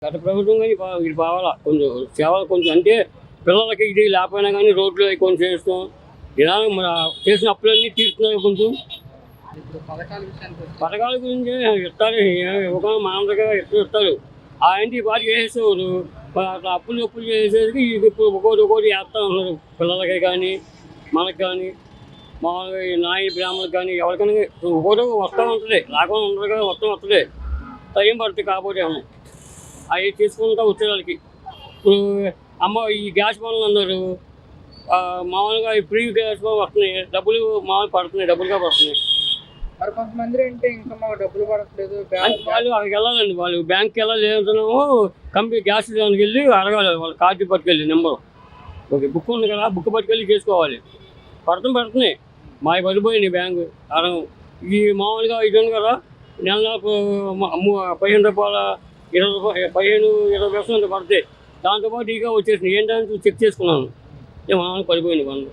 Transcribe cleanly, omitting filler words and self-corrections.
గత ప్రభుత్వం కానీ ఇది కావాలా కొంచెం సేవలు కొంచెం అంటే పిల్లలకి ఇది లేకపోయినా కానీ రోడ్లు అవి కొంచెం చేస్తాం ఇలా మన చేసిన అప్పులన్నీ తీరుతున్నాయి కొంచెం. ఇప్పుడు పథకాల గురించి ఇస్తారు ఒక మామూలుగా ఇస్తారు ఏంటి వాటికి వేసేవారు అట్లా అప్పులు చేసేసరికి ఇప్పుడు ఒక్కోటి వేస్తూ ఉన్నారు పిల్లలకి కానీ మనకి కానీ మామూలుగా ఈ నాయి బ్రాహ్మణులకు కానీ ఎవరికైనా ఒక్కోటి వస్తూ ఉంటుంది రాకుండా ఉండదు కదా వస్తుంది టైం పడుతుంది కాకపోతే అమ్మ అవి తీసుకుంటూ వచ్చే వాళ్ళకి ఇప్పుడు అమ్మ ఈ గ్యాస్ బండ్లు అన్నారు మామూలుగా ఈ ఫ్రీ గ్యాస్ బండ్ వస్తున్నాయి డబ్బులు మామూలు పడుతున్నాయి డబ్బులుగా పడుతున్నాయి. మరి కొంతమంది అంటే ఇంకా మాకు డబ్బులు పడట్లేదు వాళ్ళు అక్కడికి వెళ్ళాలండి వాళ్ళు బ్యాంక్కి వెళ్ళాలేదంటున్నాము కంపెనీ గ్యాస్ దానికి వెళ్ళి అడగాలి వాళ్ళ కార్డు పట్టుకెళ్ళి నెంబరు ఓకే బుక్ ఉంది కదా బుక్ పట్టుకెళ్ళి చేసుకోవాలి పడుతున్నాయి మావి పడిపోయినాయి బ్యాంకు అడగం ఈ మామూలుగా ఇది ఉంది కదా నెల 15 రూపాయల 20 రూపాయలు 15-20 పడతాయి దాంతోపాటు ఇక వచ్చేసినాయి ఏంటంటే చెక్ చేసుకున్నాను మామూలుగా పడిపోయినాయి పనులు.